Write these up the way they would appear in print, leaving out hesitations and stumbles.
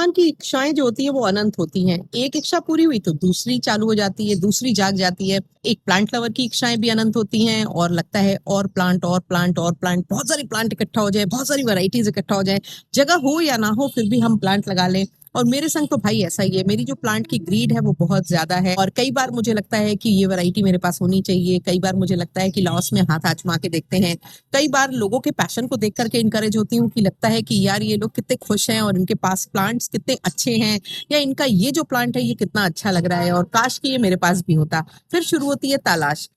इंसान की इच्छाएं जो होती है वो अनंत होती हैं। एक इच्छा पूरी हुई तो दूसरी चालू हो जाती है, दूसरी जाग जाती है। एक प्लांट लवर की इच्छाएं भी अनंत होती हैं और लगता है और प्लांट और प्लांट और प्लांट, बहुत सारी प्लांट इकट्ठा हो जाए, बहुत सारी वैरायटीज इकट्ठा हो जाए, जगह हो या ना हो फिर भी हम प्लांट लगा लें। और मेरे संग तो भाई ऐसा ही है, मेरी जो प्लांट की ग्रीड है वो बहुत ज्यादा है और कई बार मुझे लगता है कि ये वैरायटी मेरे पास होनी चाहिए, कई बार मुझे लगता है कि लॉस में हाथ आजमा के देखते हैं, कई बार लोगों के पैशन को देख करके इनकरेज होती हूँ कि लगता है कि यार ये लोग कितने खुश हैं और इनके पास प्लांट्स कितने अच्छे हैं, या इनका ये जो प्लांट है ये कितना अच्छा लग रहा है और काश कि ये मेरे पास भी होता। फिर शुरू होती है तलाश।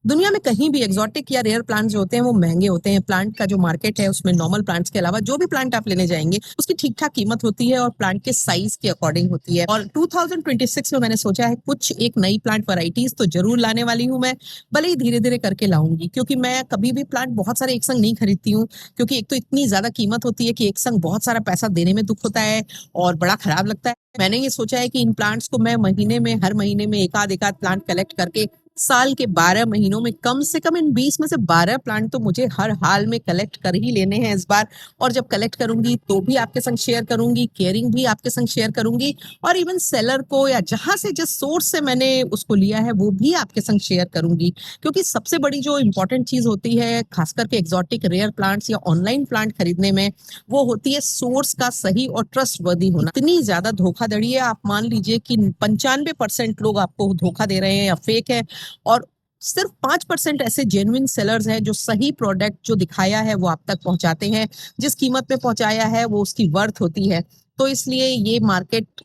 दुनिया में कहीं भी एक्सोटिक या रेयर प्लांट्स जो होते हैं वो महंगे होते हैं। प्लांट का जो मार्केट है उसमें नॉर्मल प्लांट्स के अलावा जो भी प्लांट आप लेने जाएंगे उसकी ठीक ठाक कीमत होती है और प्लांट के साइज के अकॉर्डिंग होती है। और 2026 में मैंने सोचा है कुछ एक नई प्लांट वैरायटीज तो जरूर लाने वाली हूँ मैं, भले ही धीरे धीरे करके लाऊंगी, क्योंकि मैं कभी भी प्लांट बहुत सारे एक संग नहीं खरीदती हूँ, क्योंकि एक तो इतनी ज्यादा कीमत होती है कि एक संग बहुत सारा पैसा देने में दुख होता है और बड़ा खराब लगता है। मैंने ये सोचा है कि इन प्लांट्स को मैं महीने में, हर महीने में एक आध प्लांट कलेक्ट करके साल के 12 महीनों में कम से कम इन 20 में से 12 प्लांट तो मुझे हर हाल में कलेक्ट कर ही लेने हैं इस बार। और जब कलेक्ट करूंगी तो भी आपके संग शेयर करूंगी, केयरिंग भी आपके संग शेयर करूंगी, और इवन सेलर को या जहां से जिस सोर्स से मैंने उसको लिया है वो भी आपके संग शेयर करूंगी। क्योंकि सबसे बड़ी जो इंपॉर्टेंट चीज होती है खासकर के एक्सोटिक रेयर प्लांट्स या ऑनलाइन प्लांट खरीदने में, वो होती है सोर्स का सही और ट्रस्ट वर्दी होना। इतनी ज्यादा धोखाधड़ी है, आप मान लीजिए कि 95% लोग आपको धोखा दे रहे हैं या फेक है, और सिर्फ 5% ऐसे जेन्युइन सेलर्स हैं जो सही प्रोडक्ट जो दिखाया है वो आप तक पहुंचाते हैं, जिस कीमत में पहुंचाया है वो उसकी वर्थ होती है। तो इसलिए ये मार्केट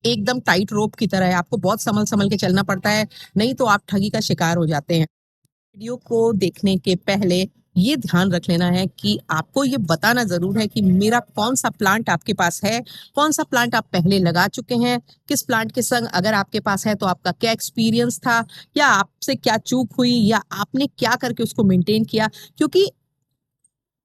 एकदम टाइट रोप की तरह है, आपको बहुत संभल संभल के चलना पड़ता है, नहीं तो आप ठगी का शिकार हो जाते हैं। वीडियो को देखने के पहले ये ध्यान रख लेना है कि आपको ये बताना जरूर है कि मेरा कौन सा प्लांट आपके पास है, कौन सा प्लांट आप पहले लगा चुके हैं, किस प्लांट के संग अगर आपके पास है तो आपका क्या एक्सपीरियंस था, या आपसे क्या चूक हुई, या आपने क्या करके उसको मेंटेन किया। क्योंकि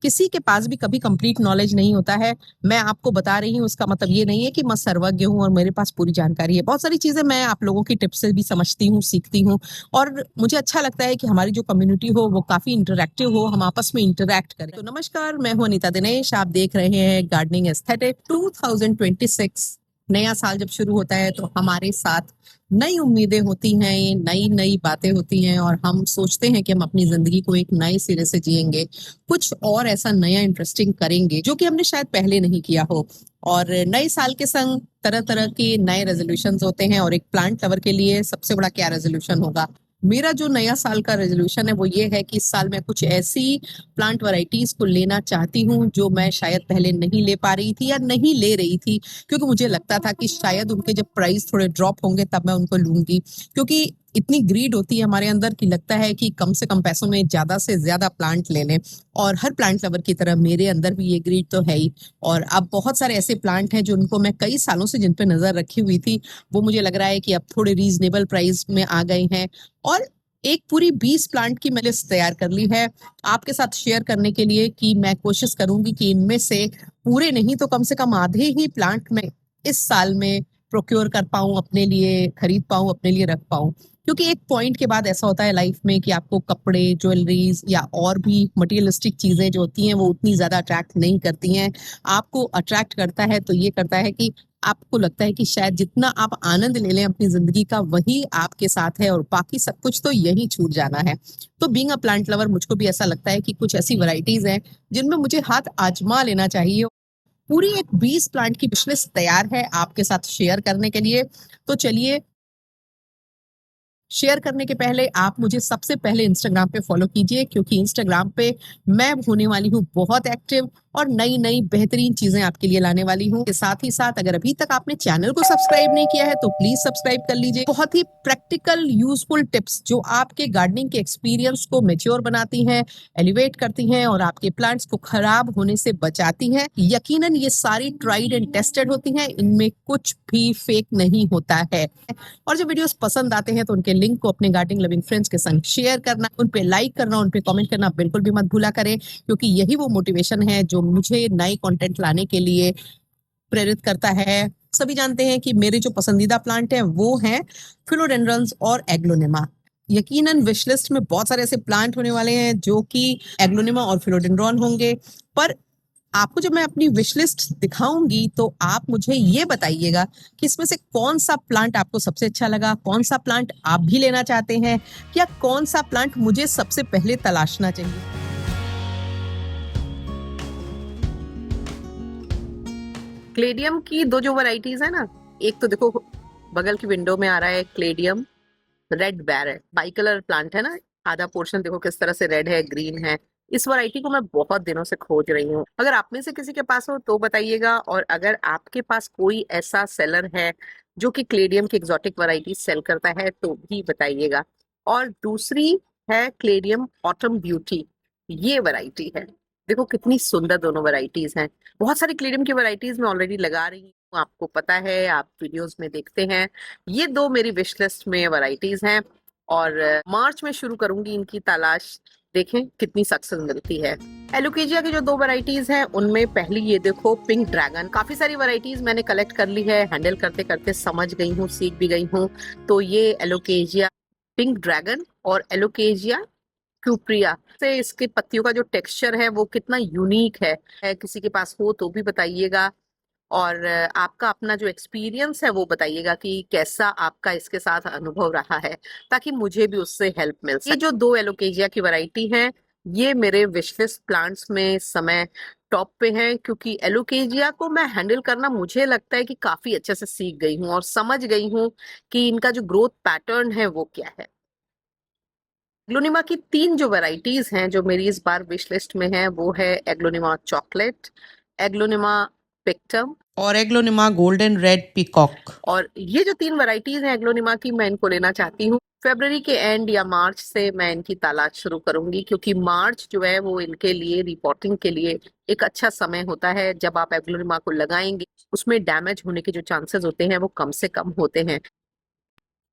किसी के पास भी कभी कंप्लीट नॉलेज नहीं होता है। मैं आपको बता रही हूँ उसका मतलब ये नहीं है कि मैं सर्वज्ञ हूँ और मेरे पास पूरी जानकारी है। बहुत सारी चीजें मैं आप लोगों की टिप्स से भी समझती हूँ, सीखती हूँ, और मुझे अच्छा लगता है कि हमारी जो कम्युनिटी हो वो काफी इंटरेक्टिव हो, हम आपस में इंटरेक्ट करें। तो नमस्कार, मैं हूँ अनीता दिनेश, आप देख रहे हैं गार्डनिंग एस्थेटिक। 2026 नया साल जब शुरू होता है तो हमारे साथ नई उम्मीदें होती हैं, नई नई बातें होती हैं, और हम सोचते हैं कि हम अपनी जिंदगी को एक नए सिरे से जिएंगे, कुछ और ऐसा नया इंटरेस्टिंग करेंगे जो कि हमने शायद पहले नहीं किया हो। और नए साल के संग तरह तरह के नए रेजोल्यूशंस होते हैं, और एक प्लांट लवर के लिए सबसे बड़ा क्या रेजोल्यूशन होगा। मेरा जो नया साल का रेजोल्यूशन है वो ये है कि इस साल मैं कुछ ऐसी प्लांट वैरायटीज को लेना चाहती हूँ जो मैं शायद पहले नहीं ले पा रही थी या नहीं ले रही थी, क्योंकि मुझे लगता था कि शायद उनके जब प्राइस थोड़े ड्रॉप होंगे तब मैं उनको लूंगी। क्योंकि इतनी ग्रीड होती है हमारे अंदर कि लगता है कि कम से कम पैसों में ज्यादा से ज्यादा प्लांट ले लें, और हर प्लांट लवर की तरह मेरे अंदर भी ये ग्रीड तो है ही। और अब बहुत सारे ऐसे प्लांट हैं जो उनको मैं कई सालों से जिन पे नजर रखी हुई थी, वो मुझे लग रहा है कि अब थोड़े रीजनेबल प्राइस में आ गए हैं। और एक पूरी 20 प्लांट की मैं लिस्ट तैयार कर ली है आपके साथ शेयर करने के लिए, कि मैं कोशिश करूंगी कि इनमें से पूरे नहीं तो कम से कम आधे ही प्लांट मैं इस साल में प्रोक्योर कर पाऊं, अपने लिए खरीद पाऊं, अपने लिए रख पाऊं। क्योंकि एक पॉइंट के बाद ऐसा होता है लाइफ में कि आपको कपड़े, ज्वेलरीज या और भी मटेरियलिस्टिक चीजें जो होती हैं वो उतनी ज्यादा अट्रैक्ट नहीं करती हैं। आपको अट्रैक्ट करता है तो ये करता है कि आपको लगता है कि शायद जितना आप आनंद ले लें अपनी जिंदगी का वही आपके साथ है, और बाकी सब कुछ तो यही छूट जाना है। तो बीइंग अ प्लांट लवर मुझको भी ऐसा लगता है कि कुछ ऐसी वैरायटीज हैं जिनमें मुझे हाथ आजमा लेना चाहिए। पूरी एक 20 प्लांट की विश लिस्ट तैयार है आपके साथ शेयर करने के लिए। तो चलिए, शेयर करने के पहले आप मुझे सबसे पहले इंस्टाग्राम पे फॉलो कीजिए, क्योंकि इंस्टाग्राम पे मैं होने वाली हूँ बहुत एक्टिव और नई नई बेहतरीन चीजें आपके लिए लाने वाली हूँ। साथ ही साथ अगर अभी तक आपने चैनल को सब्सक्राइब नहीं किया है तो प्लीज सब्सक्राइब कर लीजिए। बहुत ही प्रैक्टिकल यूजफुल टिप्स जो आपके गार्डनिंग के एक्सपीरियंस को मेच्योर बनाती हैं, एलिवेट करती हैं, और आपके प्लांट्स को खराब होने से बचाती हैं। यकीनन ये सारी ट्राइड एंड टेस्टेड होती हैं, इनमें कुछ भी फेक नहीं होता है। और जो वीडियोस पसंद आते हैं तो उनके लिंक को अपने गार्डनिंग लविंग फ्रेंड्स के संग शेयर करना, उन पे लाइक करना, उन पे कमेंट करना बिल्कुल भी मत भूला करें, क्योंकि यही वो मोटिवेशन है जो मुझे नए कंटेंट लाने के लिए प्रेरित करता है। सभी जानते हैं कि मेरे जो पसंदीदा प्लांट हैं वो हैं फिलोडेंड्रन्स और एग्लोनिमा। यकीनन विश लिस्ट में बहुत सारे ऐसे प्लांट होने वाले हैं जो कि एग्लोनिमा और फिलोडेंड्रॉन होंगे, पर आपको जब मैं अपनी विश लिस्ट दिखाऊंगी तो आप मुझे ये बताइएगा कि इसमें से कौन सा प्लांट आपको सबसे अच्छा लगा, कौन सा प्लांट आप भी लेना चाहते हैं, या कौन सा प्लांट मुझे सबसे पहले तलाशना चाहिए। क्लेडियम की दो जो वैरायटीज है ना, एक तो देखो बगल की विंडो में आ रहा है caladium red beret, bi colour plant है ना, आधा पोर्शन देखो किस तरह से रेड है, ग्रीन है। इस वैरायटी को मैं बहुत दिनों से खोज रही हूँ। अगर आप में से किसी के पास हो तो बताइएगा, और अगर आपके पास कोई ऐसा सेलर है जो कि क्लेडियम की एग्जॉटिक वैरायटी सेल करता है तो भी बताइएगा। और दूसरी है क्लेडियम ऑटम ब्यूटी, ये वैरायटी है। देखो कितनी सुंदर दोनों वैरायटीज हैं। बहुत सारी क्लेडियम की वैरायटीज मैं ऑलरेडी लगा रही हूँ, आपको पता है, आप वीडियोस में देखते हैं। ये दो मेरी विश लिस्ट में वैरायटीज हैं और मार्च में शुरू करूंगी इनकी तलाश। देखें कितनी सक्सेस मिलती है। एलोकेजिया की जो दो वैरायटीज हैं उनमें पहली ये देखो पिंक ड्रैगन। काफी सारी वैरायटीज मैंने कलेक्ट कर ली है, हैंडल करते करते समझ गई हूँ, सीख भी गई हूँ। तो ये एलोकेजिया पिंक ड्रैगन और एलोकेजिया क्यूप्रिया से इसके पत्तियों का जो टेक्सचर है वो कितना यूनिक है। किसी के पास हो तो भी बताइएगा, और आपका अपना जो एक्सपीरियंस है वो बताइएगा कि कैसा आपका इसके साथ अनुभव रहा है, ताकि मुझे भी उससे हेल्प मिल सके। ये जो दो एलोकेजिया की वैरायटी है ये मेरे विशलिस्ट प्लांट्स में समय टॉप पे है, क्योंकि एलोकेजिया को मैं हैंडल करना मुझे लगता है कि काफी अच्छे से सीख गई हूँ और समझ गई हूँ कि इनका जो ग्रोथ पैटर्न है वो क्या है। एग्लोनिमा की तीन जो वैरायटीज हैं जो मेरी इस बार विश लिस्ट में है वो है एग्लोनिमा चॉकलेट, एग्लोनिमा पिक्टम और एग्लोनिमा गोल्डन रेड पीकॉक। और ये जो तीन वैरायटीज हैं एग्लोनिमा की, मैं इनको लेना चाहती हूँ। फरवरी के एंड या मार्च से मैं इनकी तलाश शुरू करूंगी, क्योंकि मार्च जो है वो इनके लिए रिपोर्टिंग के लिए एक अच्छा समय होता है। जब आप एग्लोनिमा को लगाएंगे उसमें डैमेज होने के जो चांसेस होते हैं वो कम से कम होते हैं।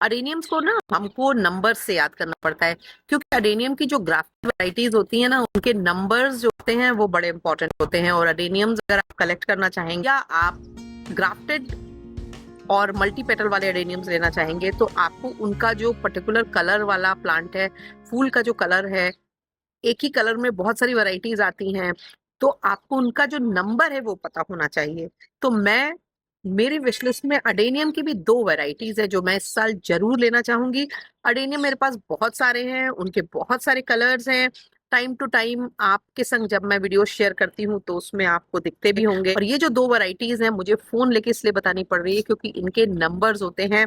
अडेनियम्स को ना हमको नंबर से याद करना पड़ता है, क्योंकि अडेनियम की जो ग्राफ्टेड वैरायटीज होती है ना उनके नंबर्स जो होते हैं वो बड़े इंपॉर्टेंट होते हैं। और अडेनियम्स अगर आप कलेक्ट करना चाहेंगे या आप ग्राफ्टेड और मल्टी पेटल वाले अडेनियम्स लेना चाहेंगे तो आपको उनका जो पर्टिकुलर कलर वाला प्लांट है, फूल का जो कलर है, एक ही कलर में बहुत सारी वैरायटीज आती हैं, तो आपको उनका जो नंबर है वो पता होना चाहिए। तो मैं मेरी विश लिस्ट में अडेनियम की भी दो वैरायटीज है जो मैं इस साल जरूर लेना चाहूंगी। अडेनियम मेरे पास बहुत सारे हैं, उनके बहुत सारे कलर्स हैं। टाइम टू टाइम आपके संग जब मैं वीडियो शेयर करती हूँ तो उसमें आपको दिखते भी होंगे। और ये जो दो वैरायटीज हैं मुझे फोन लेके इसलिए बतानी पड़ रही है क्योंकि इनके नंबर्स होते हैं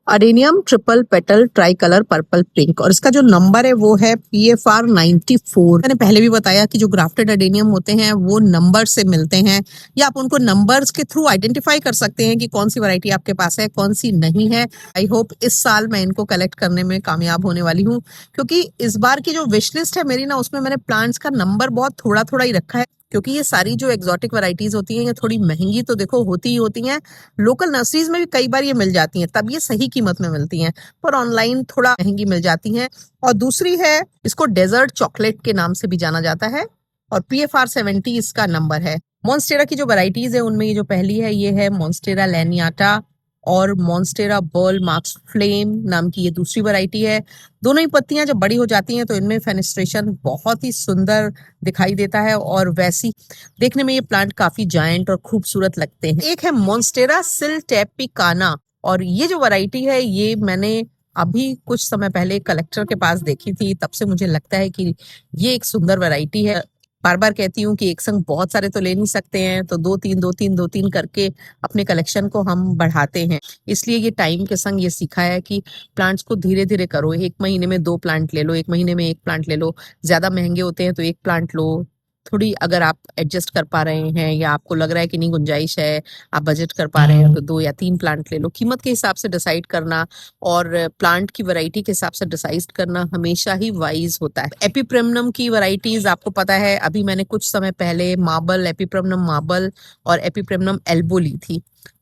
adenium triple petal try colour purple pink, और इसका जो नंबर है वो है PFR 94। मैंने पहले भी बताया कि जो ग्राफ्टेड अडेनियम होते हैं वो नंबर से मिलते हैं, या आप उनको नंबर्स के थ्रू आइडेंटिफाई कर सकते हैं कि कौन सी वैरायटी आपके पास है, कौन सी नहीं है। आई होप इस साल मैं इनको कलेक्ट करने में कामयाब होने वाली हूँ, क्योंकि इस बार की जो विश लिस्ट है मेरी ना उसमें मैंने प्लांट्स का नंबर बहुत थोड़ा थोड़ा ही रखा है, क्योंकि ये सारी जो एग्जॉटिक वैरायटीज होती हैं ये थोड़ी महंगी तो देखो होती ही होती हैं। लोकल नर्सरीज में भी कई बार ये मिल जाती हैं, तब ये सही कीमत में मिलती हैं, पर ऑनलाइन थोड़ा महंगी मिल जाती हैं। और दूसरी है, इसको डेजर्ट चॉकलेट के नाम से भी जाना जाता है और PFR 70 इसका नंबर है। मॉन्स्टेरा की जो वैरायटीज है उनमें ये जो पहली है ये है मॉन्स्टेरा लैनियाटा, और मॉन्स्टेरा बर्ल मार्क्स फ्लेम नाम की ये दूसरी वैरायटी है। दोनों ही पत्तियां जब बड़ी हो जाती हैं तो इनमें फेनेस्ट्रेशन बहुत ही सुंदर दिखाई देता है, और वैसी देखने में ये प्लांट काफी जायंट और खूबसूरत लगते हैं। एक है मॉन्स्टेरा सिल्टेपिकाना, और ये जो वैरायटी है ये मैंने अभी कुछ समय पहले कलेक्टर के पास देखी थी, तब से मुझे लगता है कि ये एक सुंदर वैरायटी है। बार बार कहती हूँ कि एक संग बहुत सारे तो ले नहीं सकते हैं, तो दो तीन करके अपने कलेक्शन को हम बढ़ाते हैं। इसलिए ये टाइम के संग ये सीखा है कि प्लांट्स को धीरे धीरे करो। एक महीने में दो प्लांट ले लो, एक महीने में एक प्लांट ले लो। ज्यादा महंगे होते हैं तो एक प्लांट लो। थोड़ी अगर आप एडजस्ट कर पा रहे हैं या आपको लग रहा है कि नहीं गुंजाइश है, आप बजट कर पा रहे हैं, तो 2 या 3 प्लांट ले लो। कीमत के हिसाब से डिसाइड करना और प्लांट की वैरायटी के हिसाब से डिसाइड करना हमेशा ही वाइज होता है। एपिप्रेमनम की वैरायटीज आपको पता है, अभी मैंने कुछ समय पहले मार्बल, एपिप्रेमनम मार्बल और एपिप्रेमनम एल्बो ली थी।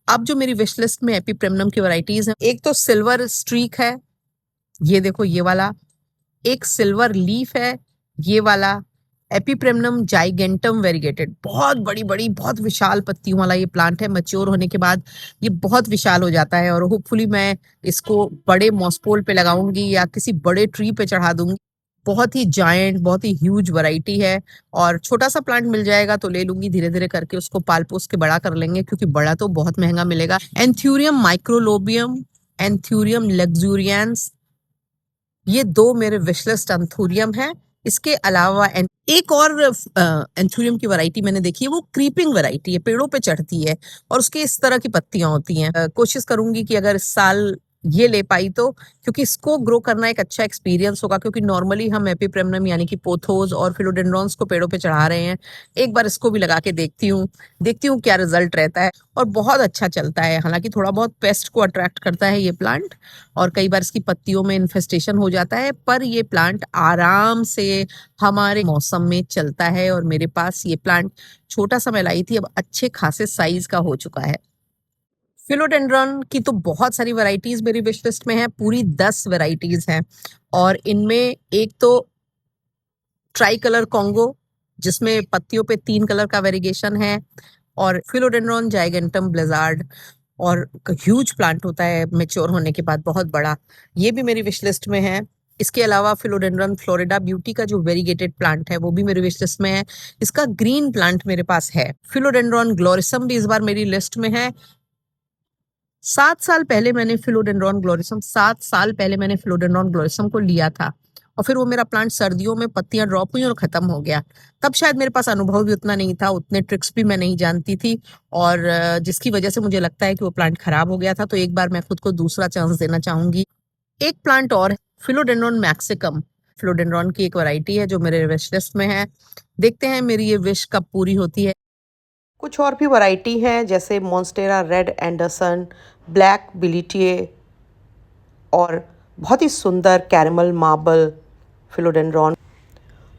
अब जो मेरी विश लिस्ट में एपिप्रेमनम की वैरायटीज हैं, एक तो सिल्वर स्ट्रीक है, ये देखो ये वाला। एक सिल्वर लीफ है, ये वाला। एपिप्रेमनम जाइगेंटम वेरीगेटेड, बहुत बड़ी बड़ी बहुत विशाल पत्तियों वाला ये प्लांट है। मैच्योर होने के बाद ये बहुत विशाल हो जाता है, और होपफुली मैं इसको बड़े मॉसपोल पे लगाऊंगी या किसी बड़े ट्री पे चढ़ा दूंगी। बहुत ही जायंट, बहुत ही ह्यूज वैरायटी है और छोटा सा प्लांट मिल जाएगा तो ले लूंगी, धीरे धीरे करके उसको पाल पोस के बड़ा कर लेंगे क्योंकि बड़ा तो बहुत महंगा मिलेगा। एंथ्यूरियम माइक्रोलोबियम, एंथ्यूरियम लग्जूरियंस, ये दो मेरे विशलिस्ट एंथूरियम है। इसके अलावा एक और एंथूरियम की वैरायटी मैंने देखी है, वो क्रीपिंग वैरायटी है, पेड़ों पे चढ़ती है और उसके इस तरह की पत्तियां होती हैं। कोशिश करूंगी कि अगर इस साल ये ले पाई तो, क्योंकि इसको ग्रो करना एक अच्छा एक्सपीरियंस होगा, क्योंकि नॉर्मली हम एपिप्रेमनम यानी कि पोथोस और फिलोडेंड्रॉन्स को पेड़ों पे चढ़ा रहे हैं। एक बार इसको भी लगा के देखती हूँ क्या रिजल्ट रहता है। और बहुत अच्छा चलता है, हालांकि थोड़ा बहुत पेस्ट को अट्रैक्ट करता है ये प्लांट और कई बार इसकी पत्तियों में इन्फेस्टेशन हो जाता है, पर ये प्लांट आराम से हमारे मौसम में चलता है और मेरे पास ये प्लांट छोटा सा मैं लाई थी, अब अच्छे खासे साइज का हो चुका है। फिलोडेंड्रॉन की तो बहुत सारी वैरायटीज मेरी विश लिस्ट में है, पूरी 10 वैरायटीज हैं और इनमें एक तो ट्राई कलर कॉन्गो जिसमें पत्तियों पे 3 कलर का वेरिएशन है, और फिलोडेंड्रॉन जाइगेंटम ब्लिजार्ड, और ह्यूज प्लांट होता है मेच्योर होने के बाद, बहुत बड़ा, ये भी मेरी विश लिस्ट में है। इसके अलावा फिलोडेंड्रॉन फ्लोरिडा ब्यूटी का जो वेरीगेटेड प्लांट है वो भी मेरी विश लिस्ट में है। इसका ग्रीन प्लांट मेरे पास है। फिलोडेंड्रॉन ग्लोरिसम भी इस बार मेरी लिस्ट में है। 7 साल पहले मैंने फिलोडेंड्रॉन ग्लोरिसम को लिया था और फिर वो मेरा प्लांट सर्दियों में पत्तियां ड्रॉप हुई और खत्म हो गया। तब शायद मेरे पास अनुभव भी उतना नहीं था, उतने ट्रिक्स भी मैं नहीं जानती थी, और जिसकी वजह से मुझे लगता है कि वो प्लांट खराब हो गया था। तो एक बार मैं खुद को दूसरा चांस देना चाहूंगी। एक प्लांट और है, फिलोडेंड्रॉन मैक्सिकम, फिलोडेंड्रॉन की एक वैरायटी है जो मेरे विश लिस्ट में है। देखते हैं मेरी ये विश कब पूरी होती है। कुछ और भी वैरायटी हैं जैसे मॉन्स्टेरा रेड एंडरसन, ब्लैक बिलिटिए और बहुत ही सुंदर कैरमल मार्बल फिलोडेंड्रॉन,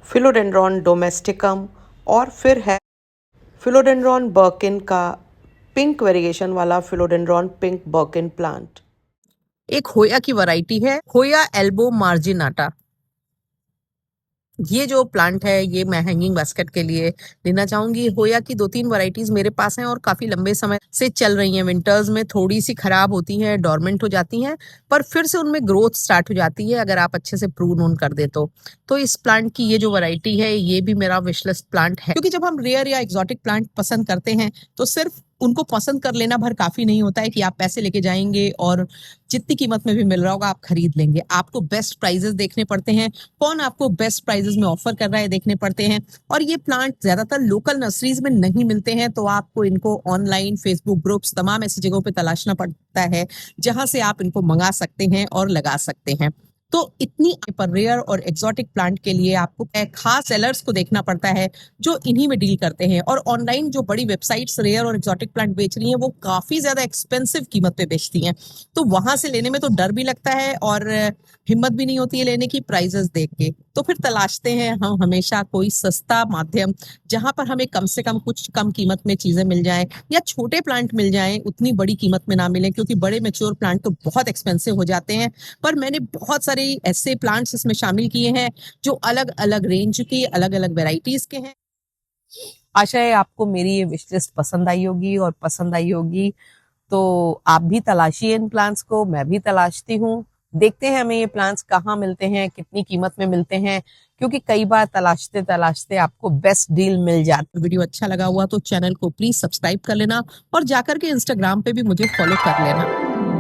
फिलोडेंड्रॉन डोमेस्टिकम, और फिर है फिलोडेंड्रॉन बर्किन का पिंक वेरिएशन वाला फिलोडेंड्रॉन पिंक बर्किन प्लांट। एक होया की वैरायटी है, होया एल्बो मार्जिनाटा। ये जो प्लांट है ये मैं हैंगिंग बास्केट के लिए लेना चाहूंगी। होया की 2-3 वैरायटीज मेरे पास हैं और काफी लंबे समय से चल रही हैं। विंटर्स में थोड़ी सी खराब होती हैं, डोरमेंट हो जाती हैं, पर फिर से उनमें ग्रोथ स्टार्ट हो जाती है अगर आप अच्छे से प्रून ऑन कर दे तो इस प्लांट की ये जो वैरायटी है ये भी मेरा विशलिस्ट प्लांट है। क्योंकि जब हम रेयर या एक्सोटिक प्लांट पसंद करते हैं तो सिर्फ उनको पसंद कर लेना भर काफी नहीं होता है कि आप पैसे लेके जाएंगे और जितनी कीमत में भी मिल रहा होगा आप खरीद लेंगे। आपको बेस्ट प्राइजेस देखने पड़ते हैं, कौन आपको बेस्ट प्राइजेस में ऑफर कर रहा है देखने पड़ते हैं, और ये प्लांट ज्यादातर लोकल नर्सरीज में नहीं मिलते हैं, तो आपको इनको ऑनलाइन, फेसबुक ग्रुप्स, तमाम ऐसी जगहों पे तलाशना पड़ता है जहां से आप इनको मंगा सकते हैं और लगा सकते हैं। तो इतनी पर रेयर और एक्सोटिक प्लांट के लिए आपको खास सेलर्स को देखना पड़ता है जो इन्हीं में डील करते हैं, और ऑनलाइन जो बड़ी वेबसाइट्स रेयर और एक्सोटिक प्लांट बेच रही हैं वो काफी ज्यादा एक्सपेंसिव कीमत पे बेचती हैं, तो वहां से लेने में तो डर भी लगता है और हिम्मत भी नहीं होती है लेने की प्राइजेस देख के। तो फिर तलाशते हैं हम हमेशा कोई सस्ता माध्यम जहां पर हमें कम से कम कुछ कम कीमत में चीजें मिल जाएं, या छोटे प्लांट मिल जाएं, उतनी बड़ी कीमत में ना मिले, क्योंकि बड़े मैच्योर प्लांट तो बहुत एक्सपेंसिव हो जाते हैं। पर मैंने बहुत सारे ऐसे प्लांट्स इसमें शामिल किए हैं जो अलग अलग रेंज के, अलग अलग वेराइटीज के हैं। आशा है आपको मेरी ये विश लिस्ट पसंद आई होगी, और पसंद आई होगी तो आप भी तलाशिए इन प्लांट्स को, मैं भी तलाशती हूँ। देखते हैं हमें ये प्लांट्स कहाँ मिलते हैं, कितनी कीमत में मिलते हैं, क्योंकि कई बार तलाशते तलाशते आपको बेस्ट डील मिल जाती है। वीडियो अच्छा लगा हुआ तो चैनल को प्लीज सब्सक्राइब कर लेना और जाकर के इंस्टाग्राम पे भी मुझे फॉलो कर लेना।